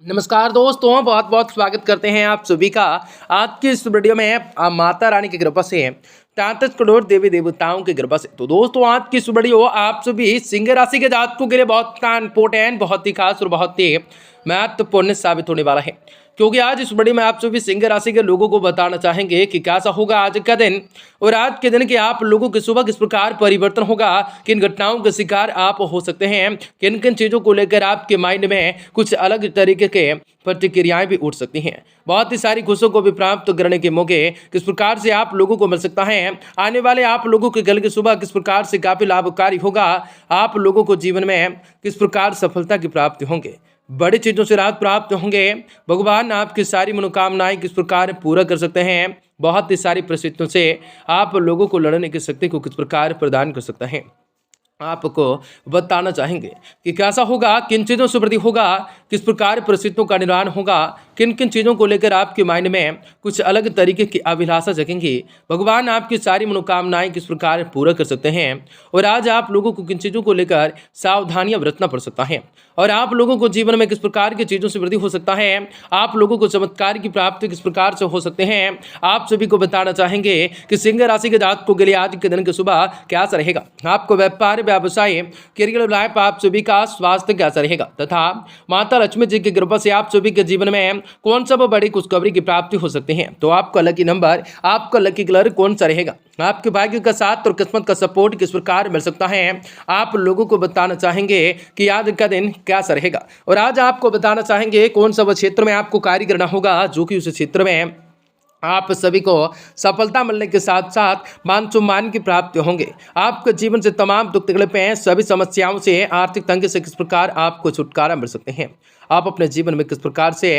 नमस्कार दोस्तों, बहुत बहुत स्वागत करते हैं आप सभी का। आज की इस वीडियो में माता रानी की कृपा से 33 करोड़ देवी देवताओं की कृपा से तो दोस्तों आज की इस वीडियो आप सभी सिंह राशि के जातकों के लिए बहुत इंपॉर्टेंट, बहुत ही खास और बहुत ही महत्वपूर्ण साबित होने वाला है, क्योंकि आज इस वीडियो में आप सभी सिंह राशि के लोगों को बताना चाहेंगे कि कैसा होगा आज का दिन और आज के दिन के आप लोगों की सुबह किस प्रकार परिवर्तन होगा, किन घटनाओं का शिकार आप हो सकते हैं, किन किन चीज़ों को लेकर आपके माइंड में कुछ अलग तरीके के प्रतिक्रियाएं भी उठ सकती हैं। बहुत ही सारी खुशियों को भी प्राप्त करने के मौके किस प्रकार से आप लोगों को मिल सकता है। आने वाले आप लोगों के कल की सुबह किस प्रकार से काफी लाभकारी होगा, आप लोगों को जीवन में किस प्रकार सफलता की प्राप्ति होंगे, बड़ी चीजों से राहत प्राप्त होंगे, भगवान आपकी सारी मनोकामनाएं किस प्रकार पूरा कर सकते हैं, बहुत ही सारी परिस्थितियों से आप लोगों को लड़ने की शक्ति को किस प्रकार प्रदान कर सकता है। आपको बताना चाहेंगे कि कैसा होगा, किन चीज़ों से वृद्धि होगा, किस प्रकार परिस्थितियों का निर्माण होगा, किन किन चीज़ों को लेकर आपके माइंड में कुछ अलग तरीके की अभिलाषा जगेंगी, भगवान आपकी सारी मनोकामनाएं किस प्रकार पूरा कर सकते हैं और आज आप लोगों को किन चीज़ों को लेकर सावधानियां बरतना पड़ सकता है और आप लोगों को जीवन में किस प्रकार की चीज़ों से वृद्धि हो सकता है, आप लोगों को चमत्कार की प्राप्ति किस प्रकार से हो सकते हैं। आप सभी को बताना चाहेंगे कि सिंह राशि के जातकों के लिए आज के दिन की सुबह कैसा रहेगा, आपको व्यापार व्यवसाय करियर लाइफ आप सभी का स्वास्थ्य कैसा रहेगा तथा माता लक्ष्मी जी की कृपा से आप सभी के जीवन में कौन सा बड़ी खुशखबरी की प्राप्ति हो सकती है। तो आपका लकी नंबर, आपका लकी कलर कौन सा रहेगा, आपके भाग्य का साथ और किस्मत का सपोर्ट किस प्रकार मिल सकता है, आप लोगों को बताना चाहेंगे कि आज का दिन कैसा रहेगा और आज आपको बताना चाहेंगे कौन सा क्षेत्र में आपको कार्य करना होगा जो कि उस क्षेत्र में आप सभी को सफलता मिलने के साथ साथ मान सम्मान की प्राप्ति होंगे। आपके जीवन से तमाम दुख तकलीफें, सभी समस्याओं से, आर्थिक तंगी से किस प्रकार आपको छुटकारा मिल सकते हैं। आप अपने जीवन में किस प्रकार से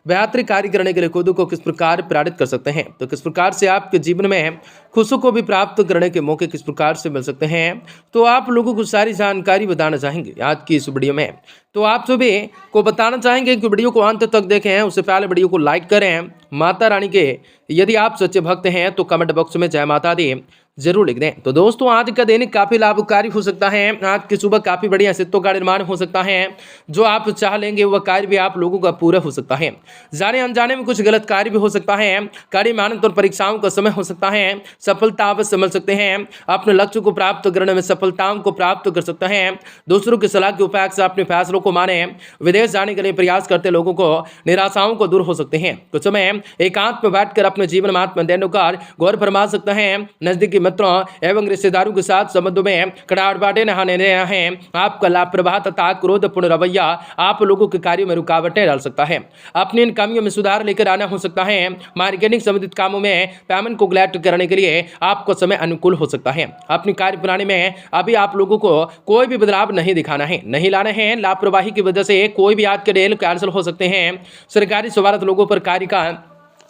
बेहतरीन कार्य करने के लिए खुद को किस प्रकार प्रेरित कर सकते हैं, तो किस प्रकार से आपके जीवन में खुशियों को भी प्राप्त करने के मौके किस प्रकार से मिल सकते हैं, तो आप लोगों को सारी जानकारी बताना चाहेंगे आज की इस वीडियो में। तो आप सभी को बताना चाहेंगे कि वीडियो को अंत तक देखें, उससे पहले वीडियो को लाइक करें। माता रानी के यदि आप सच्चे भक्त हैं तो कमेंट बॉक्स में जय माता दी जरूर लिख दें। तो दोस्तों आज का दिन काफी लाभकारी हो सकता है, आज की सुबह काफी बढ़िया अस्तित्व का निर्माण हो सकता है, जो आप चाह लेंगे वह कार्य भी आप लोगों का पूरा हो सकता है। जाने अनजाने में कुछ गलत कार्य भी हो सकता है, कार्य मेहनत और परीक्षाओं का समय हो सकता है, सफलता अवश्य मिल सकते हैं, अपने लक्ष्य को प्राप्त करने में सफलताओं को प्राप्त कर सकते हैं। दूसरों की सलाह की उपेक्षा अपने फैसलों को माने, विदेश जाने के लिए प्रयास करते लोगों को निराशाओं को दूर हो सकते हैं। कुछ समय एकांत में बैठकर अपने जीवन में आत्मअध्ययन कर गौर फरमा सकते हैं। नजदीकी मित्रों एवं रिश्तेदारों के साथ संबंधों में कड़ाहट नहाने हैं। आपका लापरवाह तथा क्रोधपूर्ण रवैया आप लोगों के कार्यों में रुकावटें डाल सकता है। अपनी इन कमियों में सुधार लेकर आना हो सकता है। मार्केटिंग संबंधित कामों में पेमेंट को कलेक्ट करने के लिए आपको समय अनुकूल हो सकता है। अपनी कार्य प्रणाली में अभी आप लोगों को कोई भी बदलाव नहीं दिखाना है, नहीं लाने हैं। लापरवाही की वजह से कोई भी आज के डील कैंसिल हो सकते हैं। सरकारी स्वार्थ लोगों पर कार्य का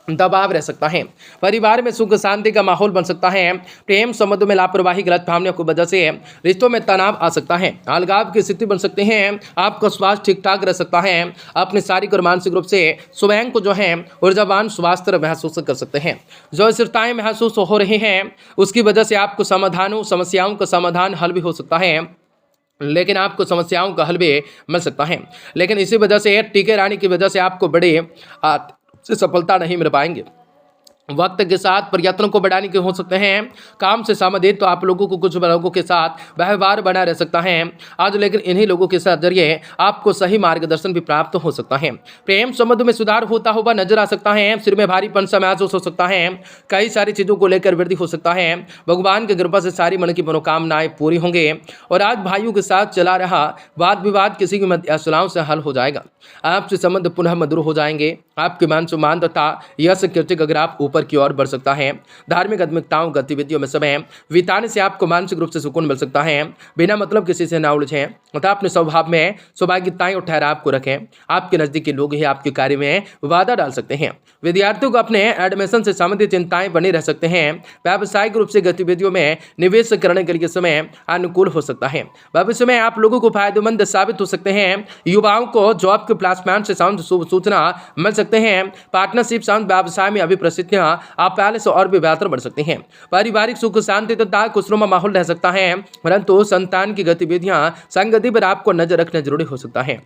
दबाव रह सकता है। परिवार में सुख शांति का माहौल बन सकता है। प्रेम संबंधों में लापरवाही गलत भावनाओं की वजह से रिश्तों में तनाव आ सकता है, अलगाव की स्थिति बन सकती है। आपका स्वास्थ्य ठीक ठाक रह सकता है। अपने शारीरिक और मानसिक रूप से स्वयं को जो है ऊर्जावान स्वास्थ्य महसूस कर सकते हैं। जो स्थिरताएं महसूस हो रही हैं उसकी वजह से आपको समस्याओं का समाधान हल भी हो सकता है, लेकिन आपको समस्याओं का हल भी मिल सकता है। लेकिन इसी वजह से टीके रानी की वजह से आपको बड़े से सफलता नहीं मिल पाएंगे। वक्त के साथ प्रयत्नों को बढ़ाने के हो सकते हैं। काम से संबंधित तो आप लोगों को कुछ लोगों के साथ व्यवहार बना रह सकता है आज, लेकिन इन्हीं लोगों के साथ जरिए आपको सही मार्गदर्शन भी प्राप्त हो सकता है। प्रेम संबंध में सुधार होता हुआ नजर आ सकता है। सिर में भारीपन सा महसूस हो सकता है। कई सारी चीजों को लेकर वृद्धि हो सकता है। भगवान की कृपा से सारी मन की मनोकामनाएं पूरी होंगे और आज भाइयों के साथ चला रहा वाद विवाद किसी की मध्य सुलह से हल हो जाएगा। आपसे संबंध पुनः मधुर हो जाएंगे। आपके मान सम्मान तथा यश कीर्ति का ग्राफ ऊपर की ओर बढ़ सकता है। धार्मिक आध्यात्मिकताओं गतिविधियों में समय बिताने से आपको मानसिक रूप से सुकून मिल सकता है। बिना मतलब किसी से ना उलझें तथा अपने स्वभाव में सौभाग्यताएं और ठहराव को रखें। आपके नजदीकी लोग ही आपके कार्य में बाधा डाल सकते हैं। विद्यार्थियों को अपने एडमिशन से संबंधित चिंताएं बनी रह सकते हैं। व्यावसायिक रूप से गतिविधियों में निवेश करने के लिए समय अनुकूल हो सकता है। भविष्य में आप लोगों को फायदेमंद साबित हो सकते हैं। युवाओं को जॉब के प्लेसमेंट से शुभ सूचना मिल सकते हैं। पार्टनरशिप व्यवसाय में अभी परिस्थितियां आप पहले से और भी बेहतर बढ़ सकते हैं। पारिवारिक सुख शांति तथा खुशनुमा माहौल रह सकता है, परंतु संतान की गतिविधियां संगति पर आपको नजर रखना जरूरी हो सकता है।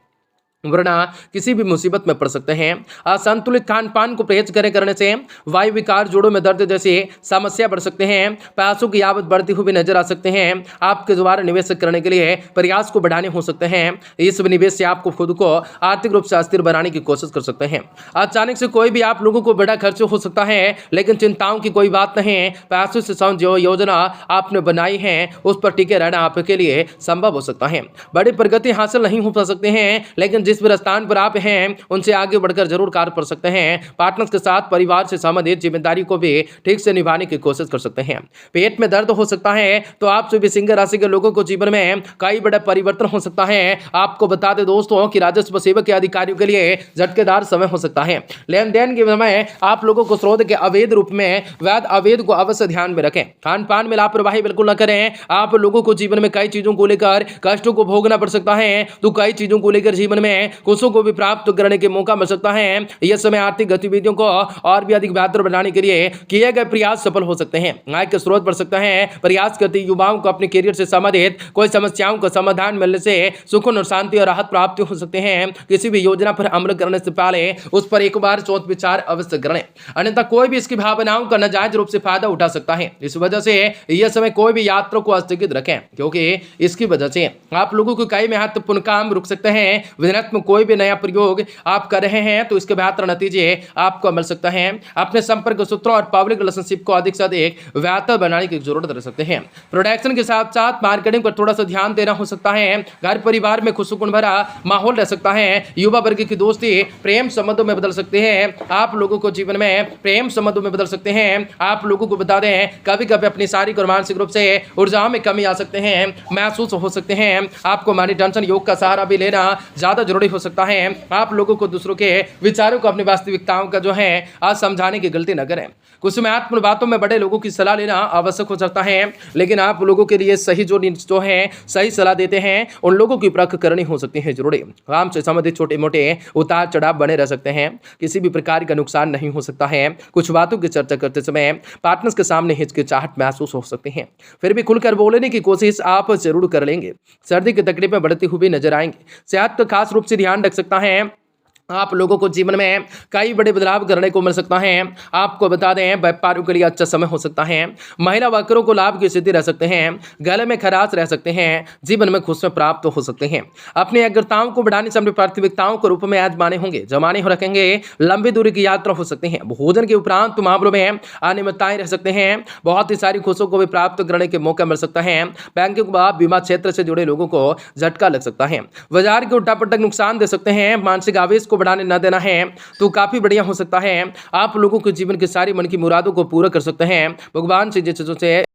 वरना किसी भी मुसीबत में पड़ सकते हैं। असंतुलित खान पान को परहेज करने से वायु विकार, जोड़ों में दर्द जैसी समस्या बढ़ सकते हैं। पैसों की आवक बढ़ती हुई नजर आ सकते हैं। आपके द्वारा निवेश करने के लिए प्रयास को बढ़ाने हो सकते हैं। इस निवेश से आपको खुद को आर्थिक रूप से अस्थिर बनाने की कोशिश कर सकते हैं। अचानक से कोई भी आप लोगों को बड़ा खर्च हो सकता है, लेकिन चिंताओं की कोई बात नहीं। पैसों से जो योजना आपने बनाई है उस पर टिके रहना आपके लिए संभव हो सकता है। बड़ी प्रगति हासिल नहीं हो सकते हैं, लेकिन जिस भी स्थान पर आप हैं उनसे आगे बढ़कर जरूर कार्य कर सकते हैं। पार्टनर्स के साथ परिवार से संबंधित जिम्मेदारी को भी ठीक से निभाने की कोशिश कर सकते हैं। पेट में दर्द हो सकता है, तो आप सभी सिंह राशि के लोगों को जीवन में कई बड़ा परिवर्तन हो सकता है। आपको बता दें दोस्तों कि राजस्व सेवा के अधिकारियों के लिए झटकेदार समय हो सकता है। लेन देन के समय आप लोगों को स्रोत के अवैध रूप में वैध अवैध को अवश्य ध्यान में रखें। खान पान में लापरवाही बिल्कुल न करें। आप लोगों को जीवन में कई चीजों को लेकर कष्टों को भोगना पड़ सकता है, तो कई चीजों को लेकर जीवन में खुशियों को भी प्राप्त करने के मौका मिल सकता है। यह समय आर्थिक गतिविधियों को और भी अधिक बेहतर बनाने के लिए किए गए प्रयास सफल हो सकते हैं। आय के स्रोत बढ़ सकता है। प्रयास करते युवाओं को अपने करियर से संबंधित कोई समस्याओं का समाधान मिलने से सुकून और शांति और राहत प्राप्त हो सकते हैं। किसी भी योजना पर अमल करने से पहले उस पर एक बार सोच विचार अवश्य करें, अन्यथा कोई भी इसकी भावनाओं का नाजायज रूप से फायदा उठा सकता है। इस वजह से यह समय कोई भी यात्रा को स्थगित रखें, क्योंकि इसकी वजह से आप लोगों को कई महत्वपूर्ण काम रुक सकते हैं। विधि में कोई भी नया प्रयोग आप कर रहे हैं तो इसके बेहतर नतीजे आपको मिल सकता है। अपने संपर्क सूत्रों और पब्लिक रिलेशनशिप को अधिक से अधिक बेहतर बनाने की जरूरत रह सकते हैं। प्रोडक्शन के साथ साथ मार्केटिंग पर थोड़ा सा ध्यान देना हो सकता है। घर परिवार में खुशगुन भरा माहौल रह सकता है। युवा वर्ग की दोस्ती प्रेम संबंधों में बदल सकते हैं। आप लोगों को जीवन में प्रेम संबंधों में बदल सकते हैं। आप लोगों को बता दें, कभी कभी अपनी शारीरिक और मानसिक रूप से ऊर्जा में कमी आ सकते हैं, महसूस हो सकते हैं। आपको मनी टेंशन योग का सहारा भी लेना ज्यादा जरूरी हो सकता है। आप लोगों को दूसरों के विचारों को अपनी वास्तविकताओं का जो है आज समझाने की गलती न करें। कुछ महत्वपूर्ण बातों में बड़े लोगों की सलाह लेना आवश्यक हो सकता है, लेकिन आप लोगों के लिए सही जो है सही सलाह देते हैं उन लोगों की परख करनी हो सकती है जरूरी। काम से संबंधित छोटे मोटे उतार चढ़ाव बने रह सकते हैं। किसी भी प्रकार का नुकसान नहीं हो सकता है। कुछ बातों की चर्चा करते समय पार्टनर्स के सामने हिचकिचाहट महसूस हो सकती है, फिर भी खुलकर बोलने की कोशिश आप जरूर कर लेंगे। सर्दी की तकलीफें बढ़ती हुई नजर आएंगी। सेहत का खास रूप से ध्यान रख सकता है। आप लोगों को जीवन में कई बड़े बदलाव करने को मिल सकता है। आपको बता दें, व्यापारियों के लिए अच्छा समय हो सकता है। महिला वर्करों को लाभ की स्थिति रह सकते हैं। गले में खराश रह सकते हैं। जीवन में खुशियां प्राप्त हो सकते हैं। अपनी अग्रताओं को बढ़ाने से अपनी प्राथमिकताओं के रूप में आजमाने होंगे, जमाने हो रखेंगे। लंबी दूरी की यात्रा हो सकती है। भोजन के उपरांत मामलों में अनियमितताएं रह सकते हैं। बहुत ही सारी खुशियों को भी प्राप्त करने के मौका मिल सकता है। बैंकिंग व बीमा क्षेत्र से जुड़े लोगों को झटका लग सकता है। बाजार के उल्टा-पलटा नुकसान दे सकते हैं। मानसिक आवेश बढ़ाने न देना है तो काफी बढ़िया हो सकता है। आप लोगों के जीवन की सारी मन की मुरादों को पूरा कर सकते हैं। भगवान से जिन चीजों से